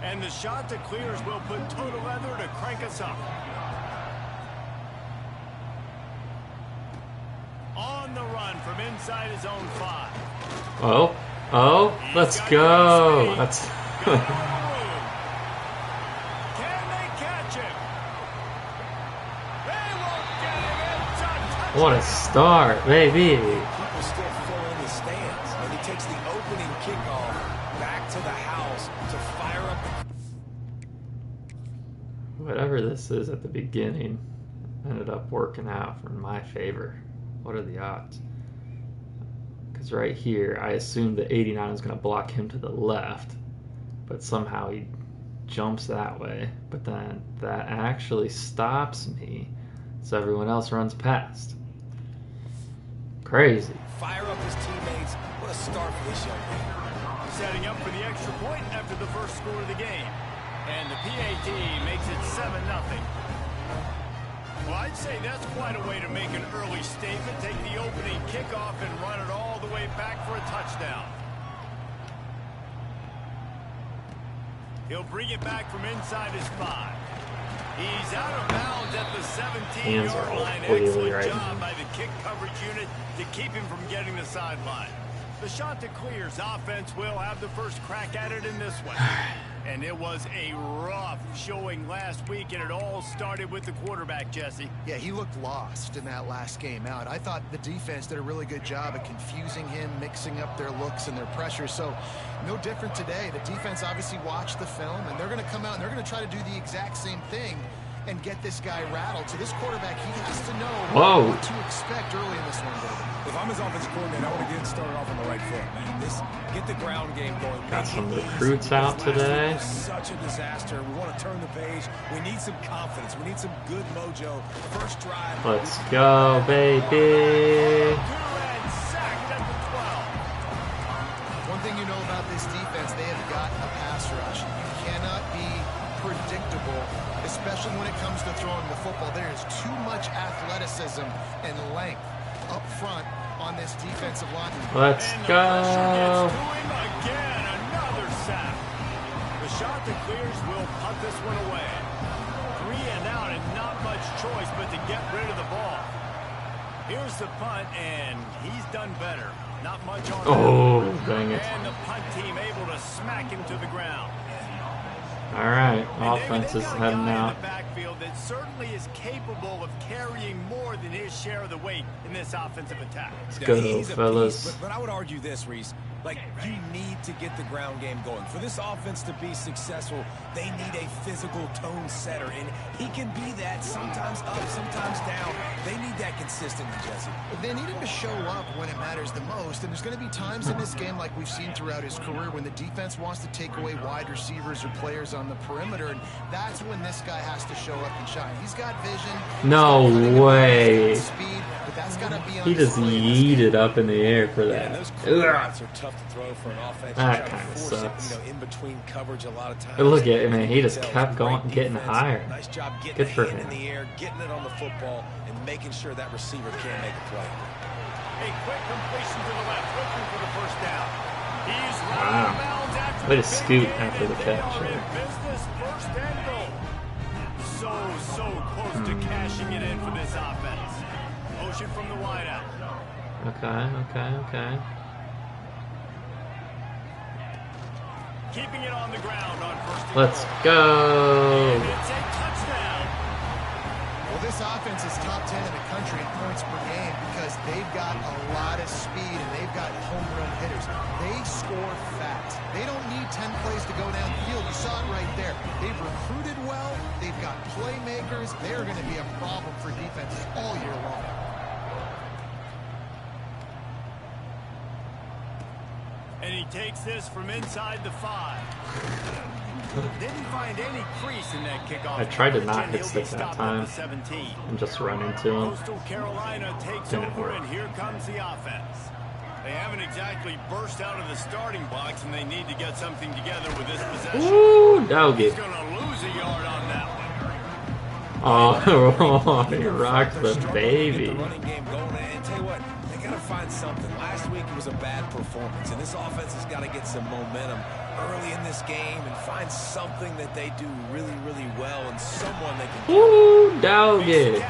And the shot that clears will put total leather to crank us up. On the run from inside his own 5. Oh, let's go. That's Can they catch him? They won't get him. It's a touchdown. what a start, baby. People still fill in the stands, and he takes the opening kickoff back to the house to fire up. Whatever this is at the beginning ended up working out in my favor. What are the odds? Because right here, I assumed that 89 was going to block him to the left, but somehow he jumps that way. But then that actually stops me, so everyone else runs past. Crazy. Fire up his teammates. What a start for this young man. Setting up for the extra point after the first score of the game. And the PAT makes it 7-0. Well, I'd say that's quite a way to make an early statement. Take the opening kickoff and run it all the way back for a touchdown. He'll bring it back from inside his 5. He's out of bounds at the 17-yard line. Excellent job by the kick coverage unit to keep him from getting the sideline. The shot that clears, offense will have the first crack at it in this one. And it was a rough showing last week, and it all started with the quarterback, Jesse. Yeah, he looked lost in that last game out. I thought the defense did a really good job of confusing him, mixing up their looks and their pressure. So no different today. The defense obviously watched the film, and they're going to come out and they're going to try to do the exact same thing and get this guy rattled. So this quarterback, he has to know what to expect early in this one, David. If I'm his offensive coordinator, I want to get started off on the right foot, man. Get the ground game going. Got some recruits out today. Such a disaster. We want to turn the page. We need some confidence. We need some good mojo. First drive. Let's go, baby. One thing you know about this defense, they have got a pass rush. You cannot be predictable, especially when it comes to throwing the football. There is too much athleticism and length up front on this defensive line. Let's go. Again, another sack. The shot that clears will punt this one away. 3 and out, and not much choice but to get rid of the ball. Here's the punt, and he's done better. Not much on that. Dang it. And the punt team able to smack him to the ground. All right, offense is heading out. The backfield that certainly is capable of carrying more than his share of the weight in this offensive attack. Let's go, fellas. But I would argue this, Reese. Like, you need to get the ground game going. For this offense to be successful, they need a physical tone setter. And he can be that, sometimes up, sometimes down. They need that consistently, Jesse. They need him to show up when it matters the most. And there's going to be times in this game, like we've seen throughout his career, when the defense wants to take away wide receivers or players on the perimeter. And that's when this guy has to show up and shine. He's got vision. No way. Speed, but that's got to be on He just yeeted up in the air for that. Yeah, those quarterbacks are tough to throw for an offense. That kind of sucks. In between coverage a lot of times. But look at it, man. He just kept going, getting higher. Nice job getting Good the for hand him. in the air, getting it on the football, and making sure that receiver can't make a play. A quick completion to the left, looking for the first down. He's Wow. Way to scoot after the catch. Business first and goal. So close to cashing it in for this offense. Motion from the wideout. Okay. Keeping it on the ground on first and Let's goal. go. And it's a touchdown. Well, this offense is top 10 in the country in points per game because they've got a lot of speed and they've got home run hitters. They score fast. They don't need 10 plays to go down the field. You saw it right there. They've recruited well. They've got playmakers. They're going to be a problem for defenses all year long. And he takes this from inside the 5. Didn't find any crease in that kickoff. I tried to coverage, not and hit he'll be stick that stopped at time the 17. and just run into him. Coastal Carolina takes Didn't over, work. and here comes the offense. They haven't exactly burst out of the starting box, and they need to get something together with this possession. Ooh, He's doggy. going to lose a yard on that one. Oh, he rocked the baby. The running game going, and tell you what, they got to find find something. Last week it was a bad performance, and this offense has got to get some momentum early in this game and find something that they do really, really well and someone they can... Woo, doggy.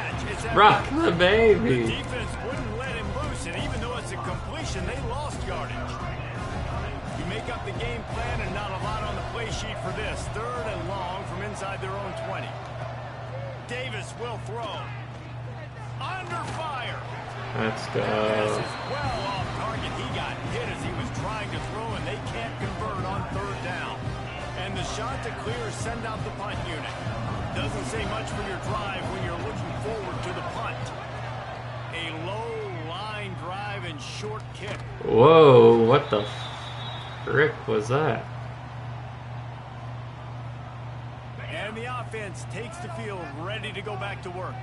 Rock the The baby. defense wouldn't let him loose, and even though it's a completion, they lost yardage. You make up the game plan and not a lot on the play sheet for this. 3rd and long from inside their own 20. Davis will throw. Under fire. Let's Pass go. is well off target. He got hit as he was trying to throw, and they can't convert on 3rd down. And the shot to clear send out the punt unit. Doesn't say much for your drive when you're looking forward to the punt. A low line drive and short kick. Whoa, what the frick was that? And the offense takes the field ready to go back to work.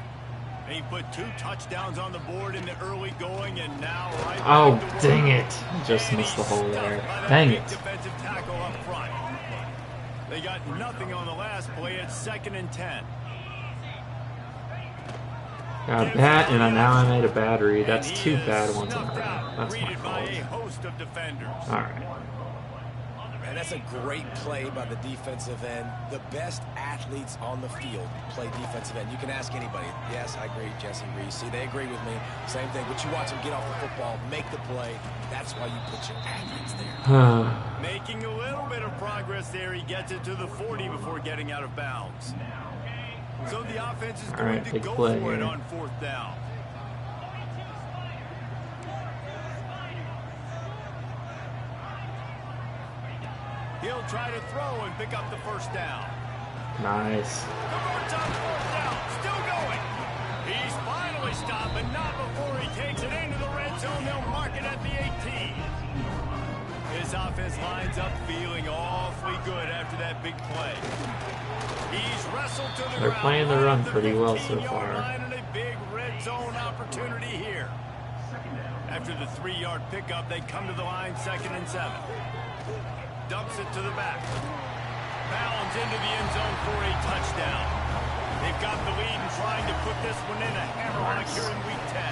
He put 2 touchdowns on the board in the early going, and now right Oh, back to work. dang it. Just And missed the he's hole stuffed there. by that Dang big it. defensive tackle up front. They got nothing on the last play. It's 2nd and 10. Got that, and now I made a bad read. That's And he 2 is bad ones in a snuffed row. out, That's my greeted by fault. a host of defenders. Alright. And that's a great play by the defensive end. The best athletes on the field play defensive end. You can ask anybody. Yes, I agree, Jesse Reese. See, they agree with me. Same thing. But you watch them get off the football, make the play. That's why you put your athletes there. Making a little bit of progress there. He gets it to the 40 before getting out of bounds. So the offense is All going right, to big go play for it here. on 4th down. He'll try to throw and pick up the 1st down. Nice. Converts on 4th down. Still going. He's finally stopped, but not before he takes it into the red zone. They'll mark it at the 18. His offense lines up feeling awfully good after that big play. He's wrestled to the They're ground. playing the right run at the pretty well so 15-yard far. line, and a big red zone opportunity here. After the 3-yard pickup, they come to the line 2nd and 7. Dumps it to the back. Bounds into the end zone for a touchdown. They've got the lead and trying to put this one in a hammerlock here in week 10.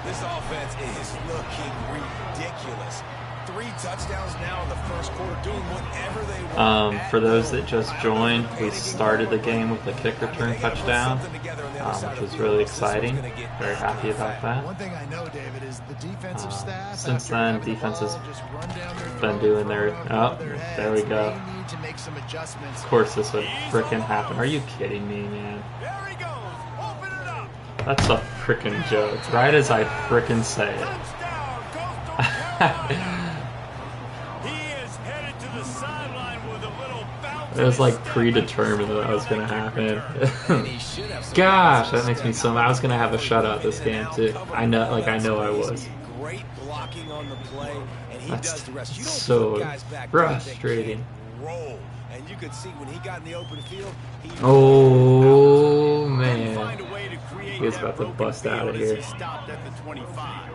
This offense is looking ridiculous. 3 touchdowns now in the 1st quarter, doing whatever they want. For those that just joined, we started the game with a kick return touchdown, which was really exciting. Very happy about that. One thing I know, David, is the defensive staff. Since after then, having the defense has ball just run down their been throat doing and their... throw it Oh, over their there we heads. go. They need to make some adjustments. Of course this would frickin' happen. Are you kidding me, man? There he goes. Open it up. That's a frickin' joke. Right as I frickin' say it. Touchdown, Coastal Carolina. He is headed to the sideline with a little bounce. It was like and a step. predetermined that was gonna happen. And he should have some Gosh, that makes me so mad. I was gonna have a shutout this game too. I know I was. Great blocking on the play, and he That's does the rest. You don't so put guys back frustrating. there that can't roll. And you could see when he got in the open field, he Oh Couldn't man. find a way to create He was that about to broken bust out of field as here. he stopped at the 25.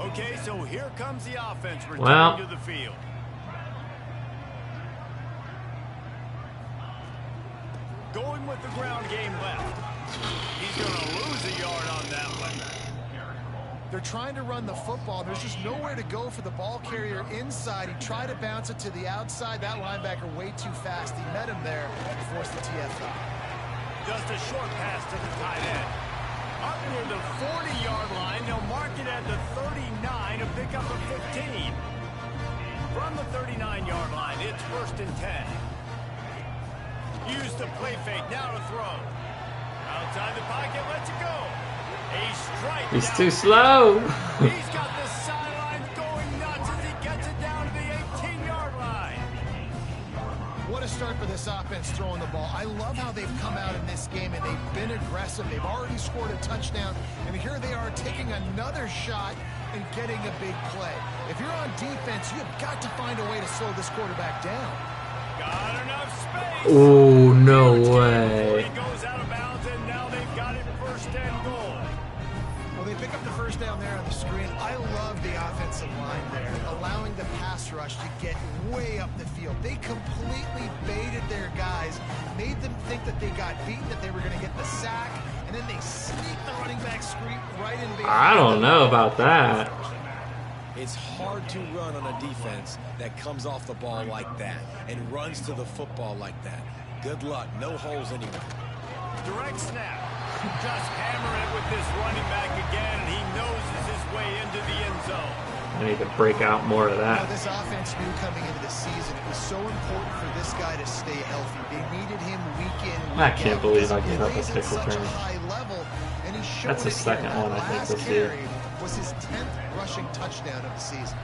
Okay, so here comes the offense returning Well. to the field. Going with the ground game left. He's going to lose a yard on that one. They're trying to run the football. There's just nowhere to go for the ball carrier inside. He tried to bounce it to the outside. That linebacker way too fast. He met him there and forced the TFL. Just a short pass to the tight end. Up near the 40-yard line, they'll mark it at the 39 to pick up a 15. From the 39-yard line, it's 1st and 10. Use the play fake, now to throw. Outside the pocket, lets it go. A strike. He's down too the slow. field. He's got the sidelines going nuts as he gets it down to the 18-yard line. What a start for this offense throwing the ball. I love how they've come out in this game, and they've been aggressive. They've already scored a touchdown, and here they are taking another shot and getting a big play. If you're on defense, you've got to find a way to slow this quarterback down. Got enough space. Oh no Before way. he goes out of bounds, and now they've got it 1st and goal. Well, they pick up the 1st down there on the screen. I love the offensive line there, allowing the pass rush to get way up the field. They completely baited their guys, made them think that they got beaten, that they were going to get the sack, and and then they sneak the running back screen right in behind. I don't know about that. It's hard to run on a defense that comes off the ball like that and runs to the football like that. Good luck. No holes anywhere. Direct snap. Just hammer it with this running back again, and he noses his way into the end zone. I need to break out more of that. This offense knew coming into the season it was so important for this guy to stay healthy. They needed him week in, week I can't out. believe I gave up a He plays at kick such return. a high level, and he showed That's the it here. second That one I think last this year. carry was his 10th rushing touchdown of the season.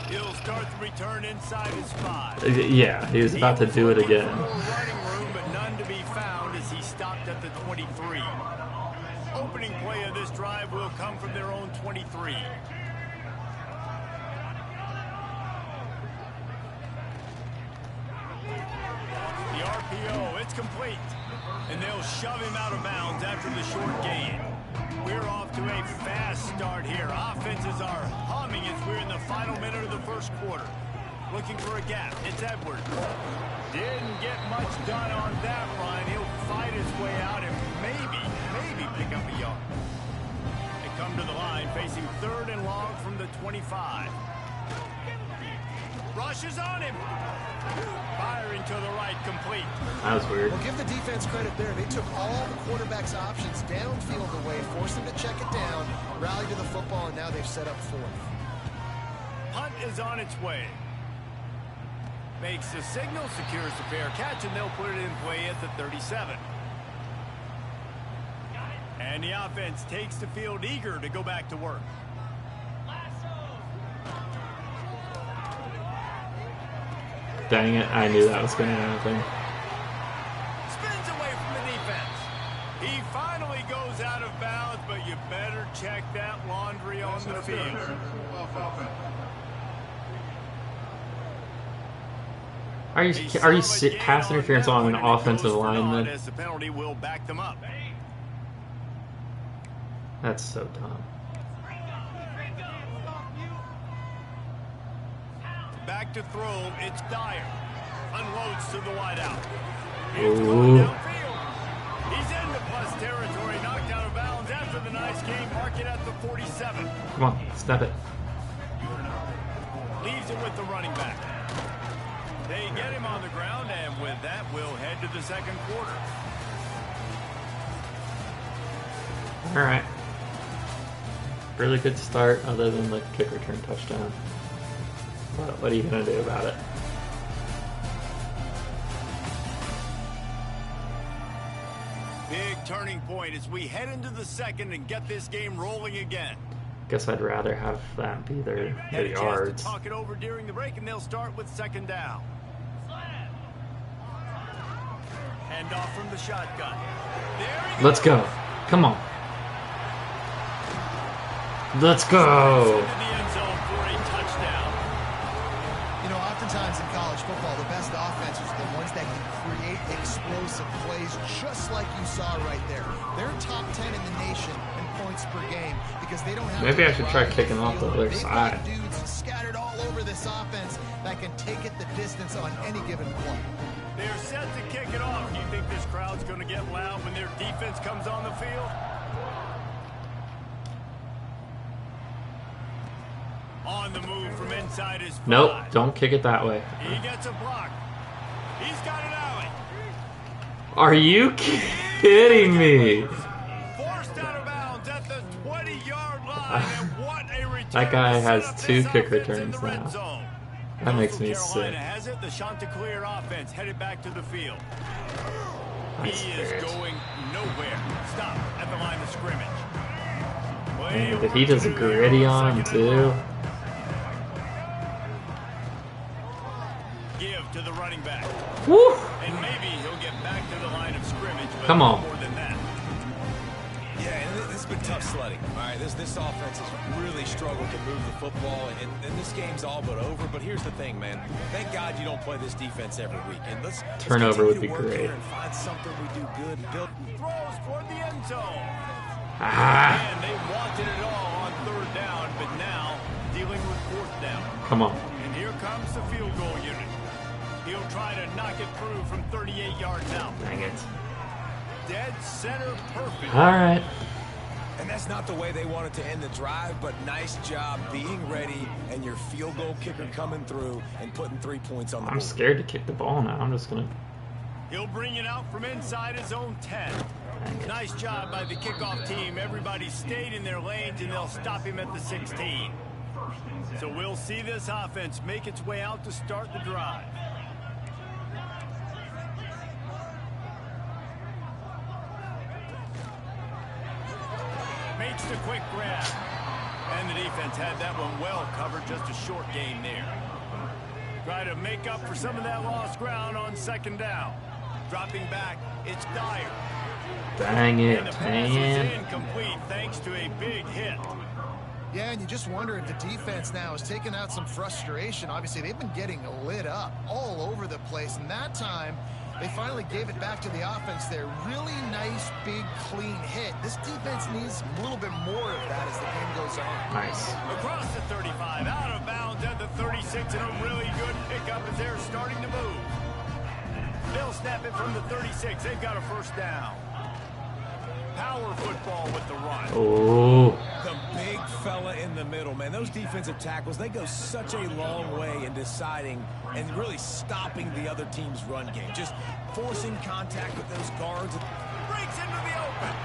He'll start the return inside his 5. Yeah, he was about to do it again. Running room, but none to be found as he stopped at the 23. Opening play of this drive will come from their own 23. The RPO, it's complete. And they'll shove him out of bounds after the short gain. We're off to a fast start here. Offenses are humming as we're in the final minute of the first quarter. Looking for a gap. It's Edwards. Didn't get much done on that run. He'll fight his way out and maybe pick up a yard. They come to the line facing 3rd and long from the 25. Rushes on him. Firing to the right, complete. That was weird. Well, give the defense credit there. They took all the quarterback's options downfield away, forced them to check it down, rally to the football, and now they've set up 4th. Punt is on its way. Makes the signal, secures the fair catch, and they'll put it in play at the 37. And the offense takes the field eager to go back to work. Dang it, I knew that was going to happen. Spins away from the defense. He finally goes out of bounds, but you better check that laundry on the field. Are you pass interference on an offensive lineman? As the penalty will back them up. That's so dumb. Back to throw, it's Dyer. Unloads to the wideout. Ooh. He's into plus territory, knocked out of bounds after the nice game. Mark it at the 47. Come on, snap it. Leaves it with the running back. They get him on the ground, and with that, we'll head to the second quarter. All right. Really good start, other than the kick return touchdown. What are you going to do about it? Big turning point as we head into the second and get this game rolling again. Guess I'd rather have that be their yards. Talk it over during the break, and they'll start with 2nd down. Hand off from the shotgun. Let's go. Come on. Let's go. Oftentimes in college football, the best offenses are the ones that can create explosive plays, just like you saw right there. They're top 10 in the nation in points per game because they don't have. Maybe I should try kicking off the other side. Dudes scattered all over this offense that can take it the distance on any given play. They're set to kick it off. Do you think this crowd's going to get loud when their defense comes on the field? On the move from inside his 5. Nope, don't kick it that way. He gets a block. He's got an alley. Are you kidding me? Forced out of bounds at the 20-yard line, and what a return. That guy has to set up 2 this kick offense in returns the red now. zone. That makes me Carolina sick. has it. The Chanticleer offense headed back to the field. That's He is weird. going nowhere. Stop at the line of scrimmage. Man, did he just gritty on him too? Give to the running back. Woo! And maybe he'll get back to the line of scrimmage, but Come on. more than that. Yeah, and this has been tough sledding. All right, this offense has really struggled to move the football, and this game's all but over. But here's the thing, man. Thank God you don't play this defense every week. And let's Turnover would be continue to work great. here and find something we do good. Build. Throws toward the end zone. Ah! And they wanted it all on 3rd down, but now dealing with 4th down. Come on. And here comes the field goal unit. He'll try to knock it through from 38 yards out. Dang it. Dead center perfect. All right. And that's not the way they wanted to end the drive, but nice job being ready and your field goal kicker coming through and putting 3 points on the board. I'm scared to kick the ball now. I'm just gonna. He'll bring it out from inside his own 10. Nice job by the kickoff team. Everybody stayed in their lanes, and they'll stop him at the 16. So we'll see this offense make its way out to start the drive. Makes the quick grab. And the defense had that one well covered. Just a short gain there. Try to make up for some of that lost ground on second down. Dropping back, it's Dyer. Dang it, And the pass is man. incomplete thanks to a big hit. Yeah, and you just wonder if the defense now is taking out some frustration. Obviously, they've been getting lit up all over the place, and that time they finally gave it back to the offense there. Really nice, big, clean hit. This defense needs a little bit more of that as the game goes on. Nice. Across the 35, out of bounds at the 36, and a really good pickup as they're starting to move. They'll snap it from the 36. They've got a first down. Power football with the run. Oh. The big fella in the middle, man. Those defensive tackles, they go such a long way in deciding and really stopping the other team's run game. Just forcing contact with those guards. Breaks into the open.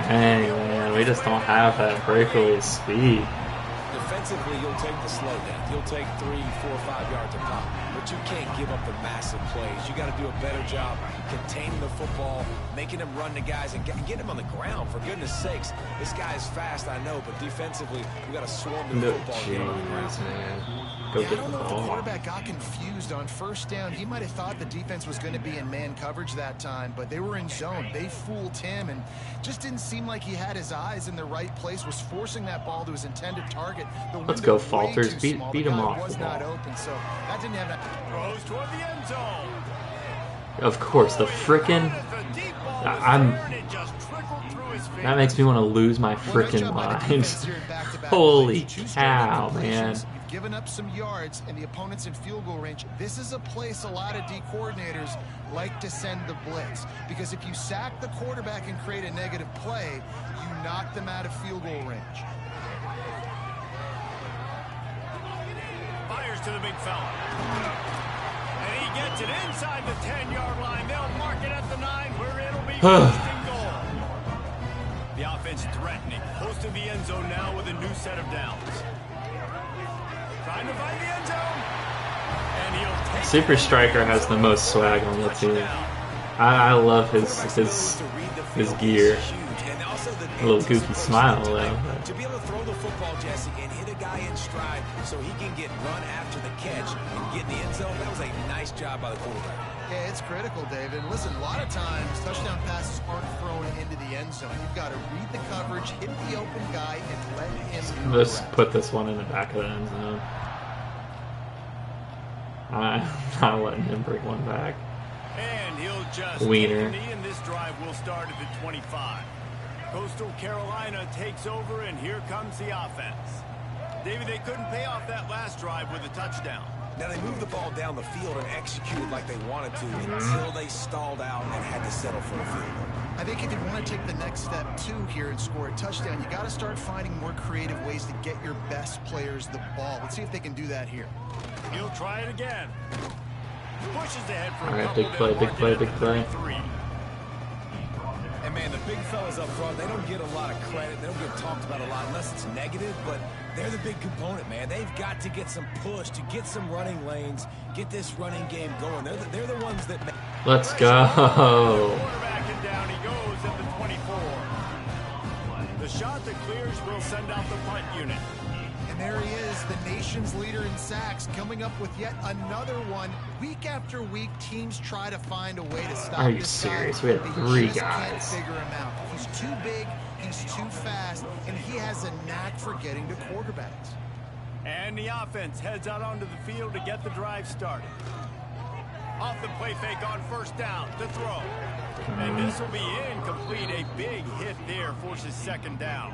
Dang, man. We just don't have that breakaway speed. Defensively, you'll take the slow down. You'll take 3, 4, 5 yards a pop. But you can't give up the massive plays. You got to do a better job containing the football, making them run the guys, and getting them on the ground. For goodness sakes, this guy is fast, I know, but defensively, we got to swarm the No, football and get him on the ground. jeez, man. Go Yeah, I get don't the know if the ball. quarterback got confused on first down. He might have thought the defense was going to be in man coverage that time, but they were in zone. They fooled him and just didn't seem like he had his eyes in the right place, was forcing that ball to his intended target. The Let's window go, way Falters. too Beat small. him The guy off was the not ball. open, so that didn't have that. Throws toward the end zone. Of course, the frickin'. The deep ball was I'm- there, and it just trickled through his fingers. That makes me want to lose my Well, nice frickin' job by the mind. defense here in back-to-back Holy plays. 2 straight cow, incompletions. man. You've given up some yards, and the opponent's in field goal range. This is a place a lot of D coordinators like to send the blitz, because if you sack the quarterback and create a negative play, you knock them out of field goal range. Fires to the big fella. And he gets it inside the 10-yard line. They'll mark it at the 9, where it'll be first and goal. The offense threatening. Close to the end zone now with a new set of downs. Trying to find the end zone. And he'll take Super it. Striker has the most swag on the team. I love his gear. A little goofy smile, though. To be able to throw the football, Jesse, and hit a guy in stride so he can get run after the catch and get in the end zone, that was a nice job by the quarterback. Yeah, it's critical, David. Listen, a lot of times touchdown passes aren't thrown into the end zone. You've got to read the coverage, hit the open guy, and let him do Let's the rest. put this one in the back of the end zone. I'm not letting him bring one back. And he'll just Wiener. take a knee, and this drive will start at the 25. Coastal Carolina takes over, and here comes the offense. David, they couldn't pay off that last drive with a touchdown. Now, they moved the ball down the field and executed like they wanted to until they stalled out and had to settle for a field goal. I think if you want to take the next step, too, here and score a touchdown, you got to start finding more creative ways to get your best players the ball. Let's see if they can do that here. He'll try it again. Pushes ahead for All a right, couple. big play, They'll big mark play, it at big the play. 33. And, man, the big fellas up front, they don't get a lot of credit. They don't get talked about a lot unless it's negative, but they're the big component, man. They've got to get some push, to get some running lanes, get this running game going. They're the ones that make... Let's go. Quarterback, and down he goes at the 24. The shot that clears will send out the punt unit. And there he is, the nation's leader in sacks, coming up with yet another one. Week after week, teams try to find a way to stop Are you this serious? guy. We had They 3 just guys. can't figure him out. He's too big, he's too fast, and he has a knack for getting to quarterbacks. And the offense heads out onto the field to get the drive started. Off the play fake on first down to throw. And this will be incomplete. A big hit there forces second down.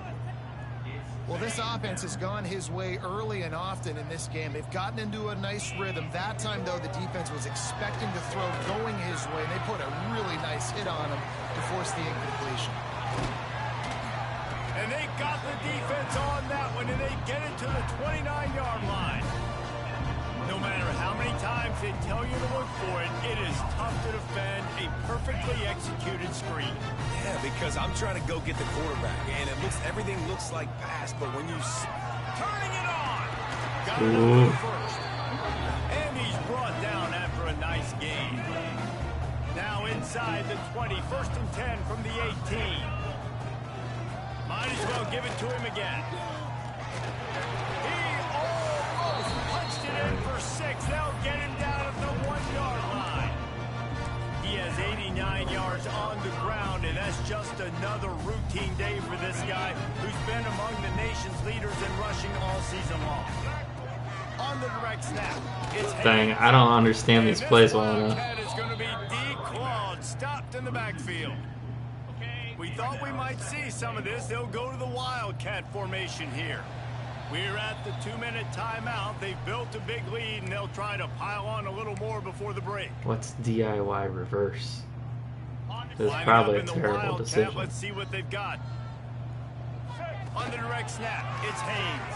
Well, this offense has gone his way early and often in this game. They've gotten into a nice rhythm. That time, though, the defense was expecting to throw going his way, and they put a really nice hit on him to force the incompletion. And they got the defense on that one, and they get it to the 29-yard line. No matter how many times they tell you to look for it, it is tough to defend a perfectly executed screen. Yeah, because I'm trying to go get the quarterback, and everything looks like pass, but when you turning it on, got it up first, and he's brought down after a nice gain. Now inside the 20, 1st and 10 from the 18. Might as well give it to him again. Punched it in for 6. They'll get him down at the 1-yard line. He has 89 yards on the ground, and that's just another routine day for this guy who's been among the nation's leaders in rushing all season long. On the direct snap, it's Dang, I don't understand these plays well enough. Is going to be declawed, stopped in the backfield. We thought we might see some of this. They'll go to the Wildcat formation here. We're at the 2-minute timeout. They've built a big lead, and they'll try to pile on a little more before the break. What's DIY reverse? This is probably a terrible decision. Let's see what they've got. On the direct snap, it's Haynes.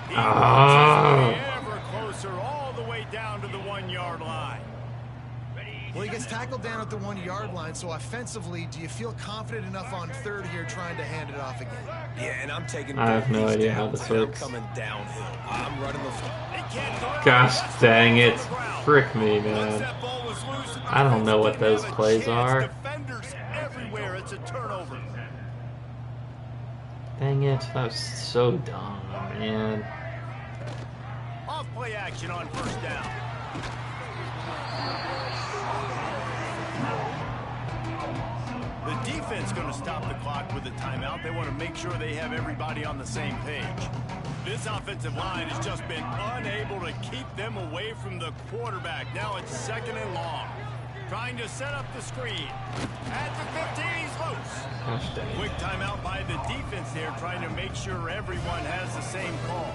He wants us ever closer, all the way down to the 1-yard line. Well, he gets tackled down at the 1-yard line, so offensively, do you feel confident enough on 3rd here trying to hand it off again? Yeah, and I'm taking. I have no idea how this works. Coming downhill. I'm running the. Gosh dang it. Frick me, man. I don't know what those plays are. Defenders everywhere. It's a turnover. Dang it. That was so dumb, man. Off play action on 1st down. The defense going to stop the clock with a timeout. They want to make sure they have everybody on the same page. This offensive line has just been unable to keep them away from the quarterback. Now it's 2nd and long. Trying to set up the screen. At the 15, he's loose. Quick timeout by the defense there, trying to make sure everyone has the same call.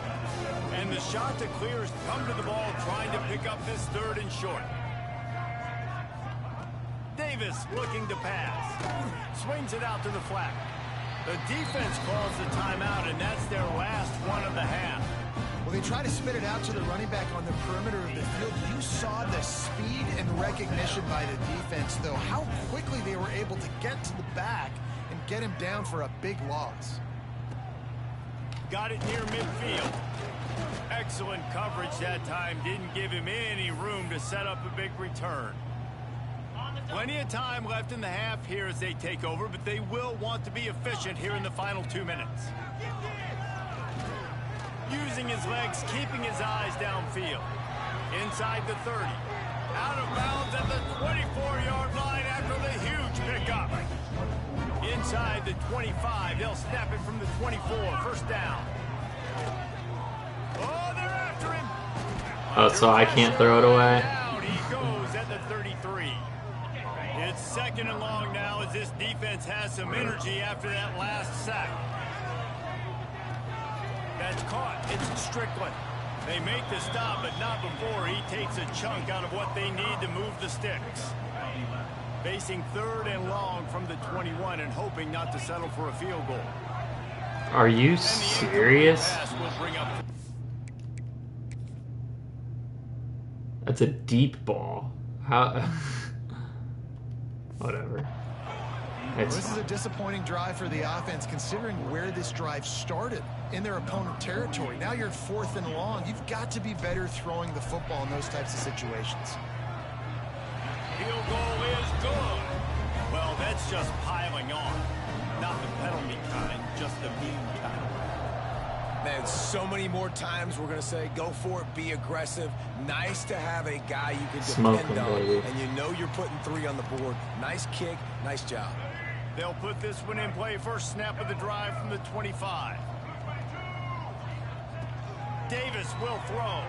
And the shot to clear has come to the ball, trying to pick up this 3rd and short. Davis looking to pass. Swings it out to the flat. The defense calls the timeout, and that's their last one of the half. Well, they try to spit it out to the running back on the perimeter of the field. You saw the speed and recognition by the defense, though. How quickly they were able to get to the back and get him down for a big loss. Got it near midfield. Excellent coverage that time. Didn't give him any room to set up a big return. Plenty of time left in the half here as they take over, but they will want to be efficient here in the final 2 minutes. Using his legs, keeping his eyes downfield. Inside the 30. Out of bounds at the 24-yard line after the huge pickup. Inside the 25. They'll snap it from the 24. 1st down. Oh, they're after him. Oh, so I can't throw it away? Out he goes at the 33. It's 2nd and long now as this defense has some energy after that last sack. That's caught. It's Strickland. They make the stop, but not before he takes a chunk out of what they need to move the sticks. Facing 3rd and long from the 21 and hoping not to settle for a field goal. Are you serious? That's a deep ball. How? Whatever. This is a disappointing drive for the offense, considering where this drive started in their opponent territory. Now you're at 4th and long. You've got to be better throwing the football in those types of situations. Field goal is good. Well, that's just piling on. Not the penalty kind, just the mean kind. Man, so many more times we're going to say, go for it, be aggressive. Nice to have a guy you can depend on, and you know you're putting 3 on the board. Nice kick, nice job. They'll put this one in play. 1st snap of the drive from the 25. Davis will throw.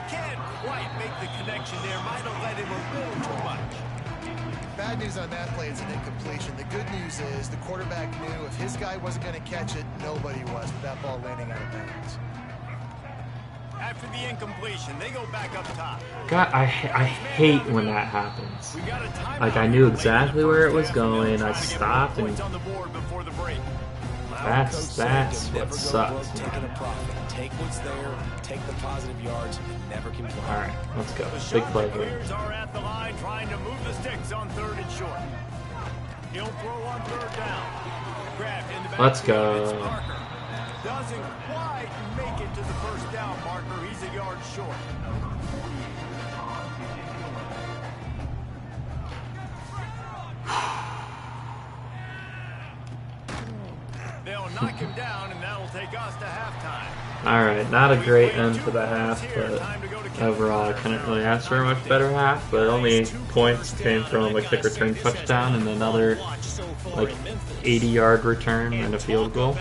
Can't quite make the connection there. Might have let him a little too much. Bad news on that play. It's an incompletion. The good news is the quarterback knew if his guy wasn't going to catch it, nobody was with that ball landing out of bounds. After the incompletion, they go back up top. God, I hate when that happens. Like, I knew exactly where it was going. I stopped, and that's what sucks. Taking a profit. Take what's there, take the positive yards, and never complain. All right, let's go. Big play here. Clears are at the line trying to move the sticks on 3rd and short. He'll throw on 3rd down. Grabbed in the back. Let's go. Doesn't quite make it to the 1st down marker. He's a yard short. They'll knock him down, and that'll take us to halftime. All right, not a great end to the half, but overall I couldn't really ask for a much better half. But only points came from a kick return touchdown and another like 80-yard return and a field goal.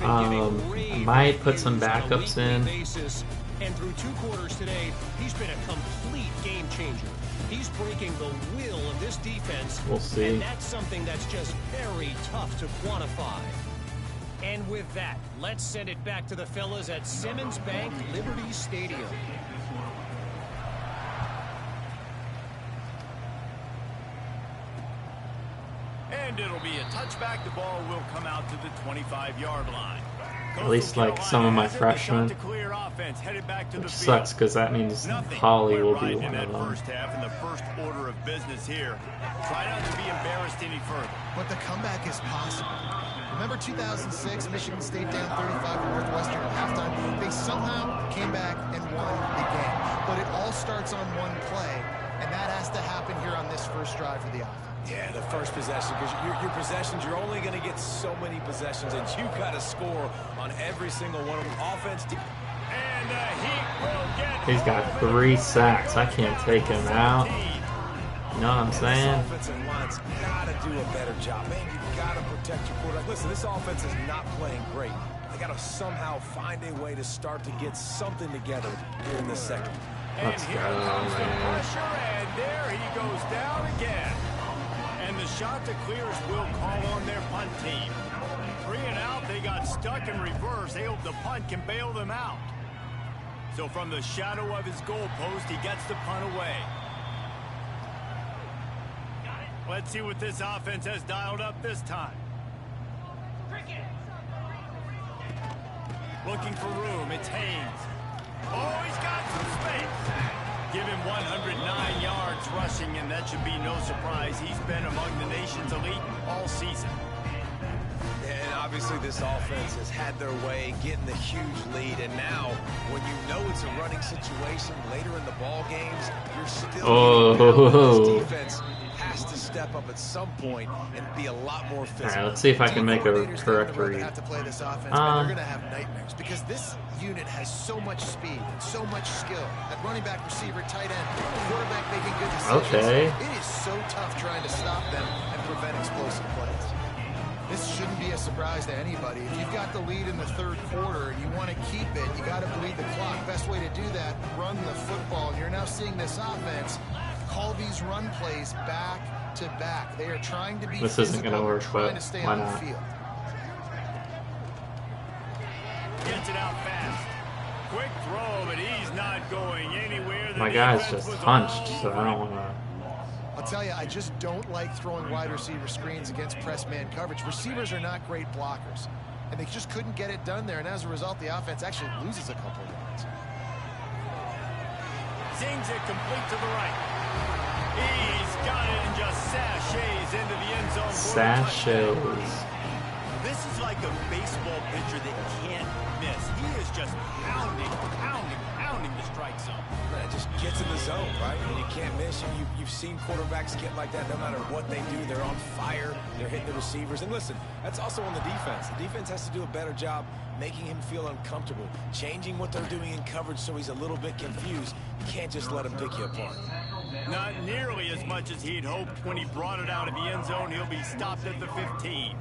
I might put some backups in. And through 2 quarters today, he's been a complete game changer. He's breaking the will of this defense. We'll see. And that's something that's just very tough to quantify. And with that, let's send it back to the fellas at Simmons Bank Liberty Stadium. And it'll be a touchback. The ball will come out to the 25-yard line. At least like some of my freshmen. Which sucks because that means Holly will be one of them. First half in the first order of business here. Try not to be embarrassed any further. But the comeback is possible. Remember 2006, Michigan State down 35 to Northwestern at halftime? They somehow came back and won the game. But it all starts on one play, and that has to happen here on this first drive for the offense. Yeah, the first possession, because your possessions, you're only going to get so many possessions, and you've got to score on every single one of them. Offense. And he will get. He's got 3 sacks. I can't take him out. You know what I'm saying? This offensive line's got to do a better job. Man, you've got to protect your quarterback. Listen, this offense is not playing great. They got to somehow find a way to start to get something together here in the second. Let's and here go, comes the man. pressure, and there he goes down again. And the shot to clears will call on their punt team. 3 and out, they got stuck in reverse. They hope the punt can bail them out. So from the shadow of his goalpost, he gets the punt away. Let's see what this offense has dialed up this time. Looking for room, it's Haynes. Oh, he's got some space. Give him 109 yards rushing, and that should be no surprise. He's been among the nation's elite all season. And obviously this offense has had their way, getting the huge lead, and now when you know it's a running situation later in the ball games, you're still this defense has to step up at some point and be a lot more physical. All right, let's see if I can make a correct read. Have to play this offense, but they're going to have nightmares because this unit has so much speed and so much skill. At running back, receiver, tight end, quarterback making good decisions. Okay. It is so tough trying to stop them and prevent explosive plays. This shouldn't be a surprise to anybody. If you've got the lead in the 3rd quarter and you want to keep it, you got to bleed the clock. Best way to do that, run the football. And you're now seeing this offense call these run plays back to back. They are trying to be This isn't going to work, but to stay why on not? the field. Gets it out fast. Quick throw, but he's not going anywhere. My guy's just hunched, so I don't want to. I'll tell you, I just don't like throwing wide receiver screens against press man coverage. Receivers are not great blockers, and they just couldn't get it done there, and as a result, the offense actually loses a couple of yards. Zings it complete to the right. He's got it and just sashays into the end zone. Sashays. This is like a baseball pitcher that can't miss. He is just pounding the strike zone. It just gets in the zone, right? And you can't miss. You've seen quarterbacks get like that no matter what they do. They're on fire. They're hitting the receivers. And listen, that's also on the defense. The defense has to do a better job making him feel uncomfortable, changing what they're doing in coverage so he's a little bit confused. You can't just let him pick you apart. Not nearly as much as he'd hoped when he brought it out of the end zone. He'll be stopped at the 15.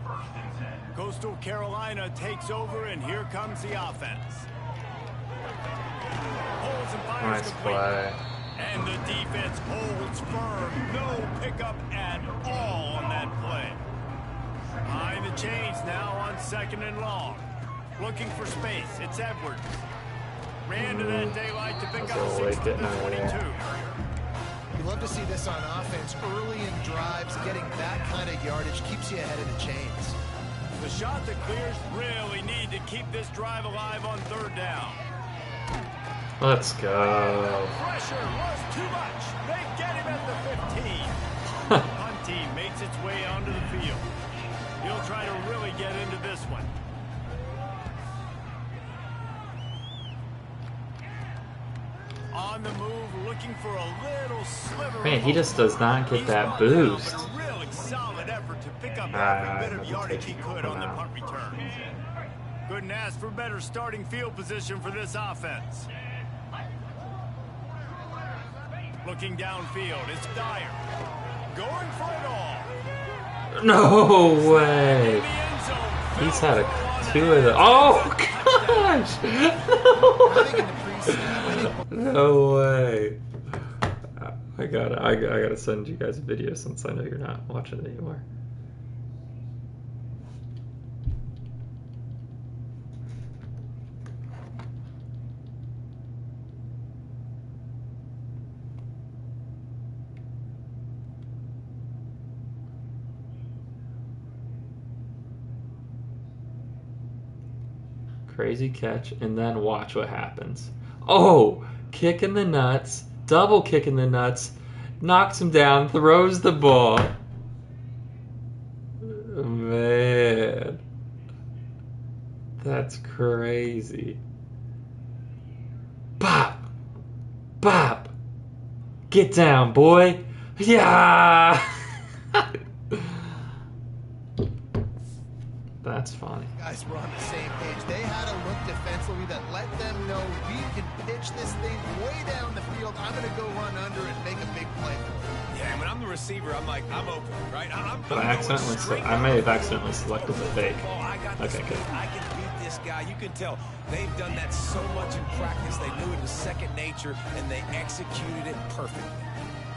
Coastal Carolina takes over, and here comes the offense. Holds and fires Nice complete. play. And the defense holds firm pick up at all on that play. Behind the chains now on 2nd and long. Looking for space. It's Edwards. Ran to that daylight to pick up 6 to the 22. You love to see this on offense. Early in drives, getting that kind of yardage keeps you ahead of the chains. The shot that clears really need to keep this drive alive on 3rd down. Let's go. Pressure was too much. They get him at the 15. Punt team makes its way onto the field. He'll try to really get into this one. On the move, looking for a little sliver. Man, he just does not get that boost. A real solid effort to pick up every bit of yardage he could on the punt return. Couldn't ask for better starting field position for this offense. Looking downfield, it's Dyer. Going for it all. No way. He's had 2 of the. Oh gosh! No way. I gotta send you guys a video since I know you're not watching it anymore. Crazy catch, and then watch what happens. Oh, kick in the nuts, double kick in the nuts, knocks him down, throws the ball. Man, that's crazy. Bop, bop, get down, boy. Yeah. That's funny. Guys were on the same page. They had a look defensively that let them know we can pitch this thing way down the field. I'm going to go run under and make a big play for it. Yeah, when I'm the receiver, I'm like, I'm open, right? But I may have accidentally selected the fake. Okay, good. I can beat this guy. You can tell they've done that so much in practice. They knew it was second nature, and they executed it perfectly.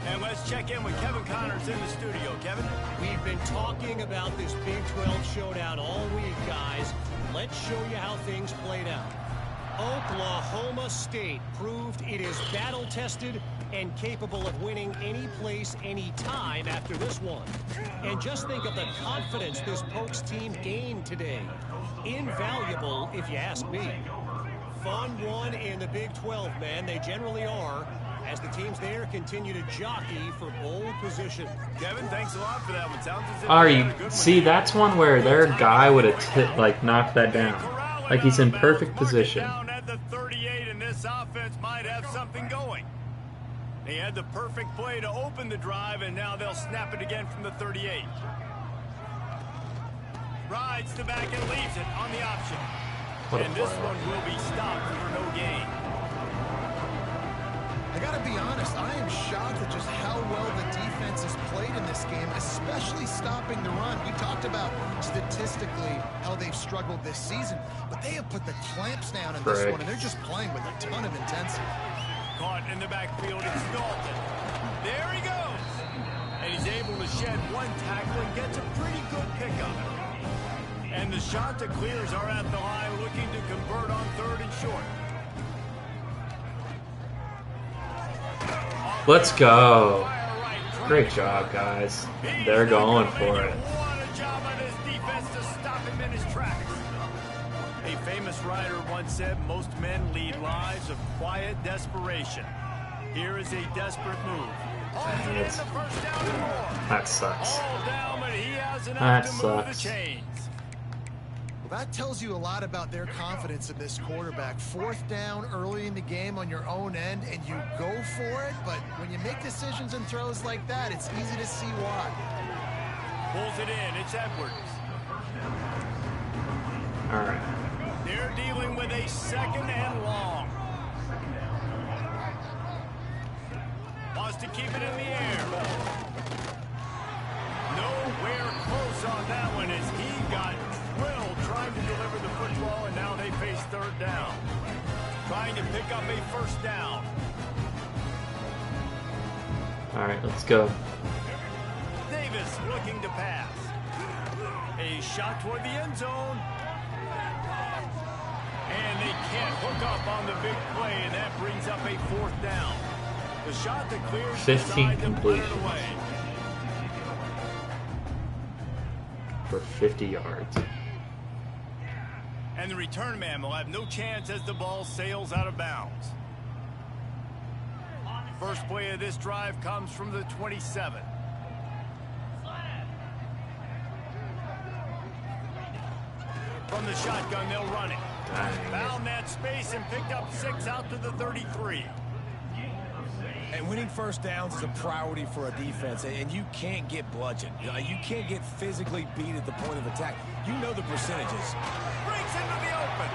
And let's check in with Kevin Connors in the studio. Kevin? We've been talking about this Big 12 showdown all week, guys. Let's show you how things played out. Oklahoma State proved it is battle-tested and capable of winning any place, any time after this one. And just think of the confidence this Pokes team gained today. Invaluable, if you ask me. Fun one in the Big 12, man. They generally are, as the teams there continue to jockey for bowl position. Kevin, thanks a lot for that one. Sounds as if Are they you had a good see? one. That's one where their guy would have knocked that down. Like he's in perfect position. Down at the 38, and this offense might have something going. They had the perfect play to open the drive, and now they'll snap it again from the 38. Rides the back and leaves it on the option. And this one will be stopped for no gain. I got to be honest, I am shocked at just how well the defense has played in this game, especially stopping the run. We talked about statistically how they've struggled this season, but they have put the clamps down in this one, and they're just playing with a ton of intensity. Caught in the backfield, it's Dalton. There he goes. And he's able to shed one tackle and gets a pretty good pickup. And the shot to clears are at the line, looking to convert on 3rd and short. Let's go. Great job, guys. They're going for it. What a job on his defense to stop him in his tracks. A famous writer once said, most men lead lives of quiet desperation. Here is a desperate move. Also gets the first down and more. That sucks. All down, but he has enough That to move the sucks. chains. Well, that tells you a lot about their confidence in this quarterback. 4th down early in the game on your own end, and you go for it, but when you make decisions and throws like that, it's easy to see why. Pulls it in, it's Edwards. All right. They're dealing with a 2nd and long. Wants to keep it in the air. Nowhere close on that one as he got drilled trying to deliver the football, and now they face 3rd down. Trying to pick up a 1st down. All right, let's go. Davis looking to pass. A shot toward the end zone. And they can't hook up on the big play, and that brings up a 4th down. The shot that clears 15 completions away. for 50 yards. And the return man will have no chance as the ball sails out of bounds. First play of this drive comes from the 27. From the shotgun, they'll run it. Found that space and picked up 6 out to the 33. And winning first downs is a priority for a defense, and you can't get bludgeoned. You can't get physically beat at the point of attack. You know the percentages. Breaks into the open.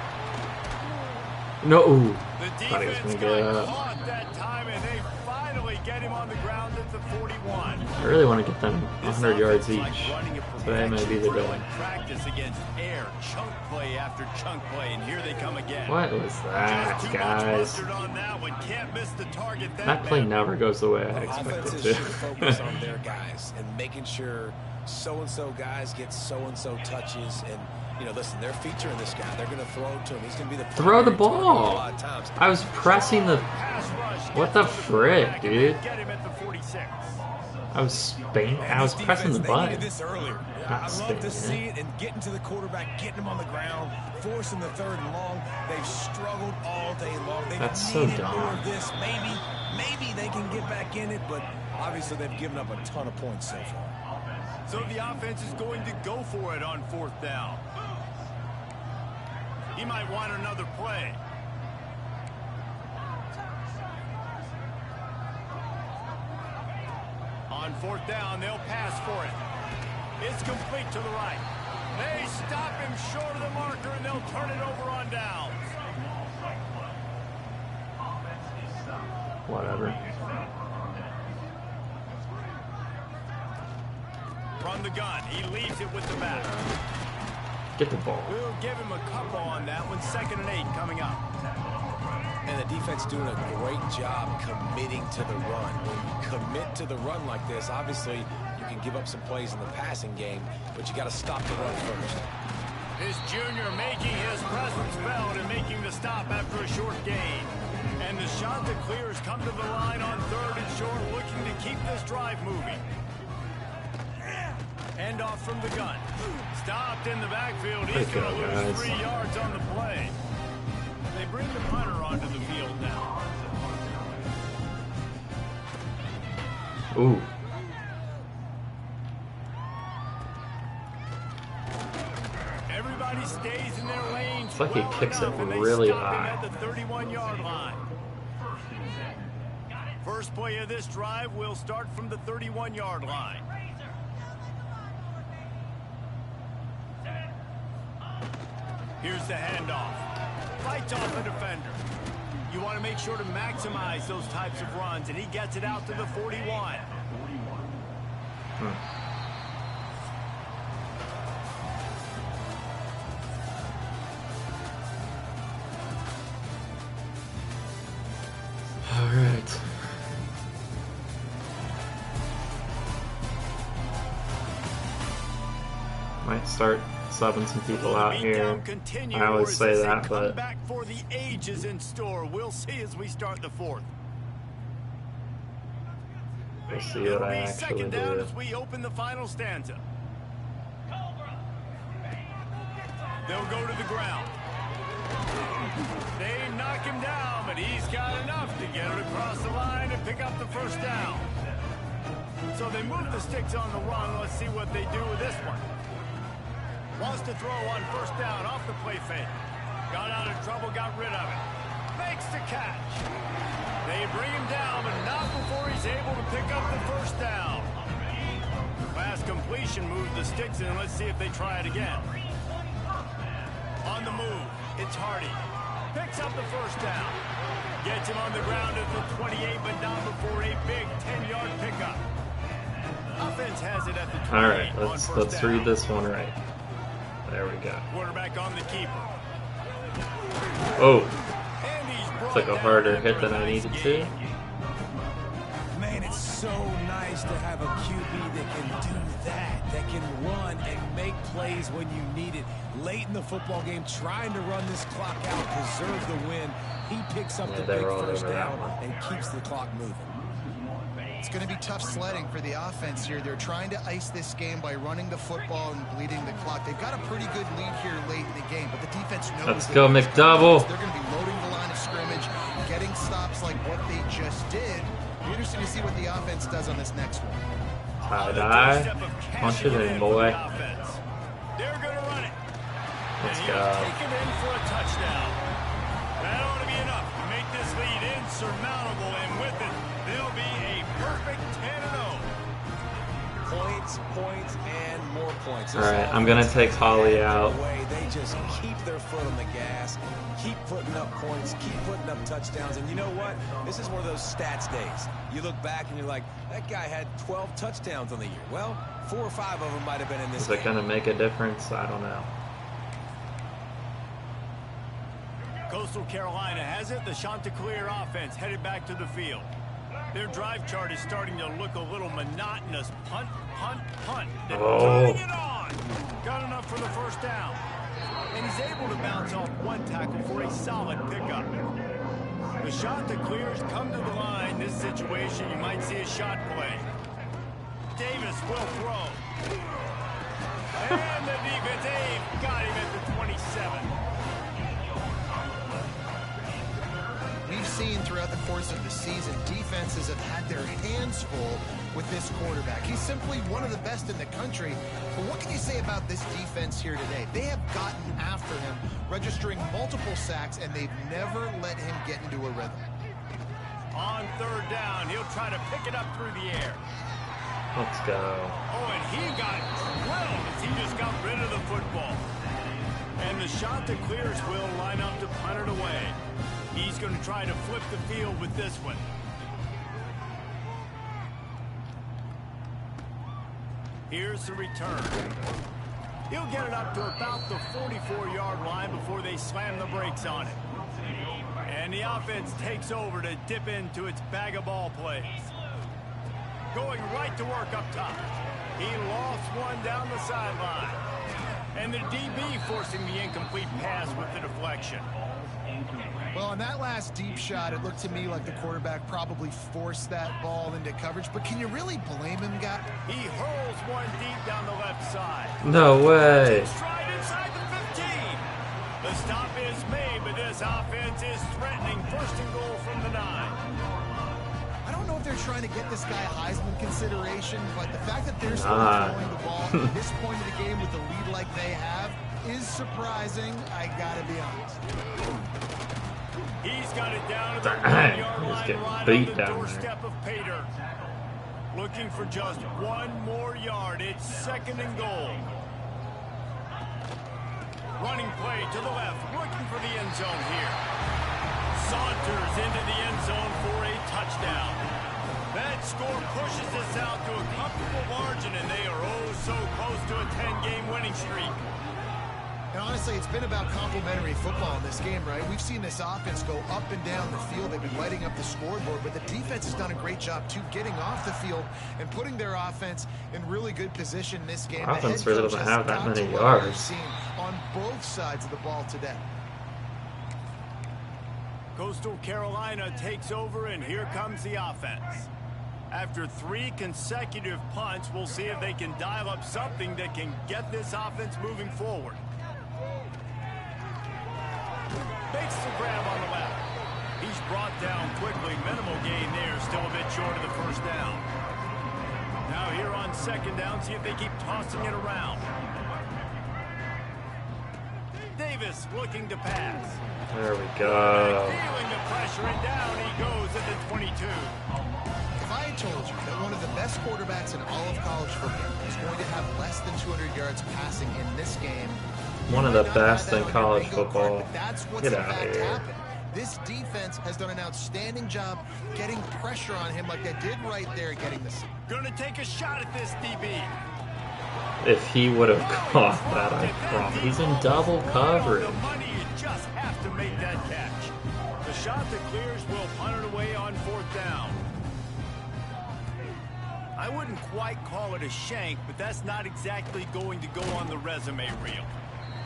No. The Thought he was defense gonna got get up. caught that time, and they finally get him on the ground at the 41. I really want to get them This 100 yards offense each. like running it for Today may be the drill day. and practice against air, chunk play after chunk play, and here they come again. What was that, Just too much guys? mustard on that one. Can't miss the target That play bad. never goes the way I Offenses expected should to. focus on their guys and making sure so-and-so guys get so-and-so touches. And, you know, listen, they're featuring this guy. They're going to throw it to him. He's going to be the Throw the primary target ball. a lot of times. I was pressing the... Pass rush What gets the to frick, quarterback, and dude? they Get him at the 46. I was pressing the They button. needed this earlier. Not I love to spinning see it and getting to the quarterback, getting him on the ground, forcing the 3rd and long. They've struggled all day long. They've That's so needed dumb. more of this. Maybe they can get back in it, but obviously they've given up a ton of points so far. So the offense is going to go for it on 4th down. He might want another play. On 4th down, they'll pass for it. It's complete to the right. They stop him short of the marker, and they'll turn it over on downs. Whatever. From the gun, he leaves it with the back. Get the ball. We'll give him a couple on that one. 2nd and 8 coming up. And the defense doing a great job committing to the run. When you commit to the run like this, obviously you can give up some plays in the passing game, but you got to stop the run first. This junior making his presence felt and making the stop after a short gain. And the shot that clears come to the line on 3rd and short, looking to keep this drive moving. End off from the gun. Stopped in the backfield. He's Good going to go, lose guys. 3 yards on the play. They bring the punter onto the field now. Ooh. Everybody stays in their lanes. It's like he well kicks it enough, and they really stop him high. at the 31-yard line. First play of this drive will start from the 31-yard line. Here's the handoff. Fights off a defender. You want to make sure to maximize those types of runs, and he gets it out to the 41. All right. Might start subbing some people out here. I always say that, but Back for the ages in store. We'll see as we start the 4th. we'll see It'll what I be actually 2nd down do. as we open the final stanza. They'll go to the ground. They knock him down, but he's got enough to get it across the line and pick up the 1st down. So they move the sticks on the run. Let's see what they do with this one. Wants to throw on 1st down off the play fake. Got out of trouble, got rid of it. Makes the catch. They bring him down, but not before he's able to pick up the 1st down. Pass completion moves the sticks in. Let's see if they try it again. On the move, it's Hardy. Picks up the 1st down. Gets him on the ground at the 28, but not before a big 10-yard pickup. Offense has it at the 28. All right, on let's 1st down. read this one right. There we go. Quarterback on the keeper. Oh, And he's brought took a down harder after hit than a I nice needed gain. to. Man, it's so nice nice to have a QB that can do that can run and make plays when you need it. Late in the football game, trying to run this clock out, preserve the win. He picks up the big first down and keeps the clock moving. It's going to be tough sledding for the offense here. They're trying to ice this game by running the football and bleeding the clock. They've got a pretty good lead here late in the game, but the defense knows. Let's go, McDouble. They're going to be loading the line of scrimmage, getting stops like what they just did. It'll be interesting to see what the offense does on this next one. Tie-dye. Punch it in, boy. They're going to run it. Let's and go. Take him in for a touchdown. That ought to be enough to make this lead insurmountable, and with it, they'll be a perfect 10-0. Points, and more points. All right, I'm gonna take Holly out. They just keep their foot on the gas, keep putting up points, keep putting up touchdowns, and you know what? This is one of those stats days. You look back and you're like, that guy had 12 touchdowns on the year. Well, 4 or 5 of them might have been in this Is game. it gonna make a difference? I don't know. Coastal Carolina has it. The Chanticleer offense headed back to the field. Their drive chart is starting to look a little monotonous. Punt, punt, punt. They're turning it on. Got enough for the first down. And he's able to bounce off one tackle for a solid pickup. The Chanticleers come to the line. This situation, you might see a shot play. Davis will throw. And the defense, Abe got him at the 27. We've seen throughout the course of the season, defenses have had their hands full with this quarterback. He's simply one of the best in the country. But what can you say about this defense here today? They have gotten after him, registering multiple sacks, and they've never let him get into a rhythm. On third down, he'll try to pick it up through the air. Let's go. Oh, and he got drilled as he just got rid of the football. And the Chanticleers will line up to punt it away. He's going to try to flip the field with this one. Here's the return. He'll get it up to about the 44-yard line before they slam the brakes on it. And the offense takes over to dip into its bag of ball plays. Going right to work up top. He lost one down the sideline. And the DB forcing the incomplete pass with the deflection. Well, on that last deep shot, it looked to me like the quarterback probably forced that ball into coverage. But can you really blame him, guy? He hurls one deep down the left side. No way. Stride inside the 15. The stop is made, but this offense is threatening. First and goal from the 9. I don't know if they're trying to get this guy Heisman consideration, but the fact that they're still throwing the ball at this point of the game with the lead like they have is surprising. I gotta be honest. He's got it down to the 1-yard line, right on the doorstep of Pater. Looking for just one more yard. It's second and goal. Running play to the left, looking for the end zone here. Saunters into the end zone for a touchdown. That score pushes us out to a comfortable margin, and they are oh so close to a 10-game winning streak. And honestly, it's been about complementary football in this game, right? We've seen this offense go up and down the field. They've been lighting up the scoreboard, but the defense has done a great job, too, getting off the field and putting their offense in really good position in this game. Offense really doesn't have that many yards. On both sides of the ball today. Coastal Carolina takes over, and here comes the offense. After 3 consecutive punts, we'll see if they can dial up something that can get this offense moving forward. Makes the grab on the left. He's brought down quickly. Minimal gain there, still a bit short of the first down. Now here on second down, see if they keep tossing it around. Davis looking to pass. There we go. Feeling the pressure, and down he goes at the 22. If I had told you that one of the best quarterbacks in all of college football is going to have less than 200 yards passing in this game, one of the best in college football. Get out of here. Happened. This defense has done an outstanding job getting pressure on him like they did right there, getting the sack. Gonna take a shot at this DB. If he would have caught that, I promise. He's in double coverage. The money, you just have to make that catch. The Chanticleers will punt it away on fourth down. I wouldn't quite call it a shank, but that's not exactly going to go on the resume reel.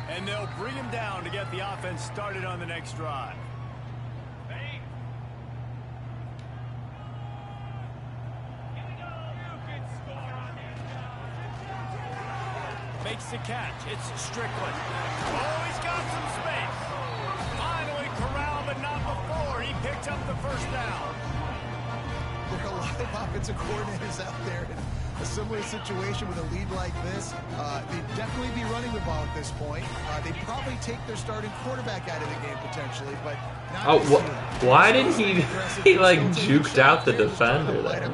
And they'll bring him down to get the offense started on the next drive. Makes the catch. It's Strickland. Oh, he's got some space. Finally corralled, but not before. He picked up the first down. There are a lot of offensive coordinators out there in a similar situation with a lead like this. They'd definitely be running the ball at this point. They'd probably take their starting quarterback out of the game potentially, but not why did he like juked out the defender there?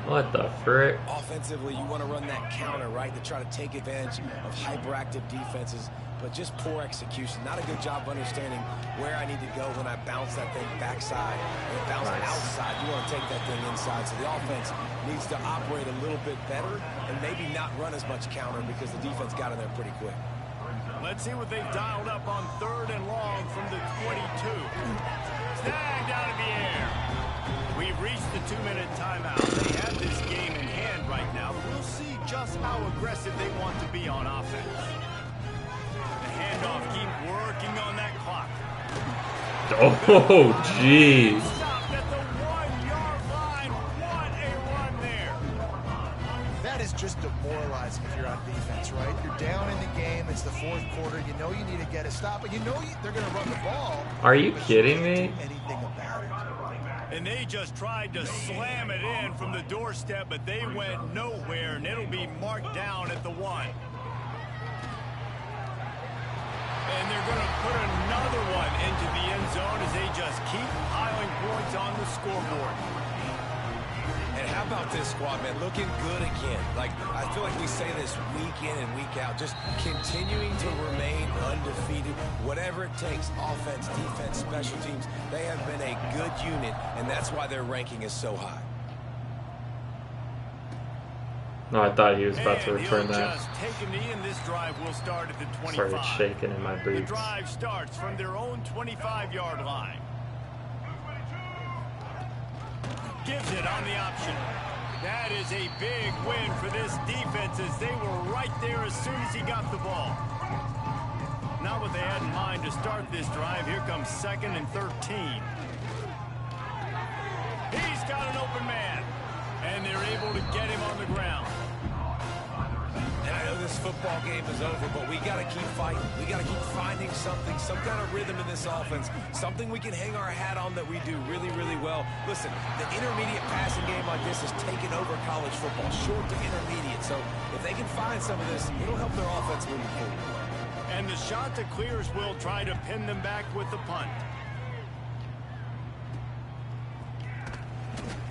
What the frick? Offensively, you want to run that counter, right, to try to take advantage of hyperactive defenses, but just poor execution. Not a good job of understanding where I need to go when I bounce that thing backside and bounce outside. You want to take that thing inside. So the offense needs to operate a little bit better and maybe not run as much counter because the defense got in there pretty quick. Let's see what they've dialed up on 3rd and long from the 22. Snagged out of the air. We've reached the 2-minute timeout. They have this game in hand right now. We'll see just how aggressive they want to be on offense. The handoff keep working on that clock. Oh, jeez. Stopped at the 1-yard line. What a run there. That is just demoralizing if you're on defense, right? You're down in the game. It's the 4th quarter. You know you need to get a stop, and you know they're going to run the ball. Are you kidding me? Anything about it. And they just tried to slam it in from the doorstep, but they went nowhere, and it'll be marked down at the 1. And they're going to put another one into the end zone as they just keep piling points on the scoreboard. And how about this squad, man? Looking good again. Like, I feel like we say this week in and week out. Just continuing to remain undefeated. Whatever it takes, offense, defense, special teams, they have been a good unit, and that's why their ranking is so high. No, I thought he was about to return he'll that. Just take a knee, and this drive will start at the 25. Started shaking in my The boots. drive starts from their own 25-yard line. Gives it on the option. That is a big win for this defense as they were right there as soon as he got the ball. Not what they had in mind to start this drive. Here comes 2nd and 13. He's got an open man, and they're able to get him on the ground. And I know this football game is over, but we got to keep fighting. We got to keep finding something, some kind of rhythm in this offense, something we can hang our hat on that we do really, really well. Listen, the intermediate passing game like this has taken over college football, short to intermediate. So if they can find some of this, it'll help their offense moving forward. And the shot to clears will try to pin them back with the punt.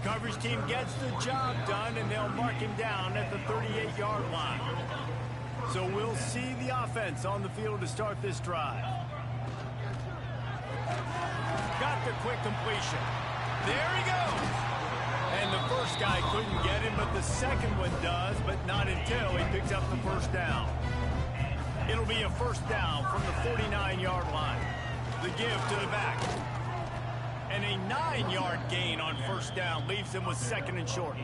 Coverage team gets the job done, and they'll mark him down at the 38-yard line. So we'll see the offense on the field to start this drive. Got the quick completion. There he goes. And the first guy couldn't get him, but the second one does, but not until he picks up the first down. It'll be a first down from the 49-yard line. The give to the back. And a 9-yard gain on first down leaves him with 2nd and short.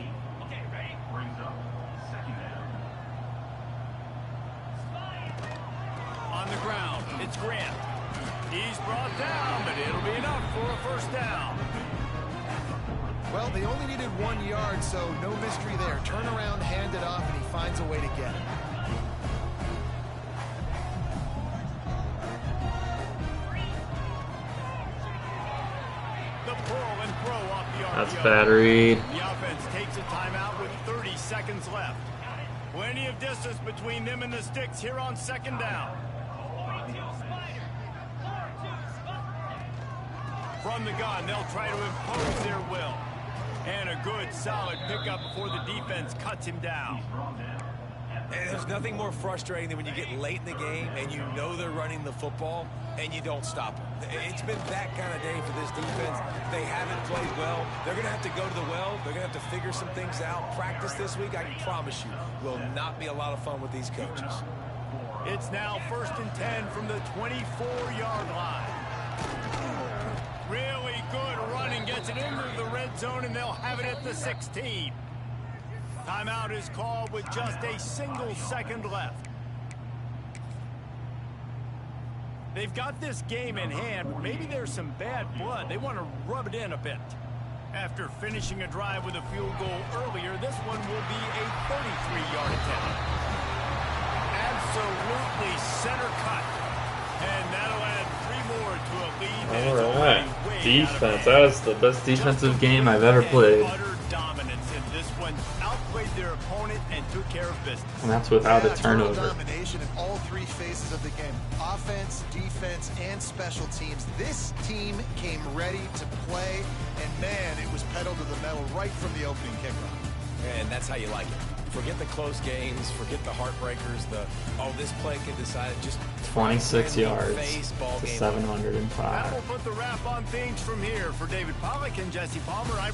Okay, ready? Brings up 2nd down. On the ground, it's Grant. He's brought down, but it'll be enough for a first down. Well, they only needed 1 yard, so no mystery there. Turn around, hand it off, and he finds a way to get it. That's bad read. The offense takes a timeout with 30 seconds left. Plenty of distance between them and the sticks here on 2nd down. From the gun, they'll try to impose their will. And a good, solid pickup before the defense cuts him down. And there's nothing more frustrating than when you get late in the game and you know they're running the football and you don't stop them. It's been that kind of day for this defense. They haven't played well. They're going to have to go to the well. They're going to have to figure some things out. Practice this week, I can promise you, will not be a lot of fun with these coaches. It's now 1st and 10 from the 24-yard line. Really good running. Gets it into the red zone, and they'll have it at the 16. Timeout is called with just a single second left. They've got this game in hand, but maybe there's some bad blood. They want to rub it in a bit. After finishing a drive with a field goal earlier, this one will be a 33-yard attempt. Absolutely center cut. And that'll add 3 more to a lead. All right, defense. That was the best defensive game I've ever played. Utter dominance in this one. Outplayed their opponent and took care of business. And that's without a Total turnover. domination in all 3 phases of the game. Offense, defense, and special teams. This team came ready to play, and man, it was pedal to the metal right from the opening kickoff. And that's how you like it. Forget the close games, forget the heartbreakers, this play could decide just 26 yards baseball to game. 705. That will put the wrap on things from here. For David Pollack and Jesse Palmer, I'm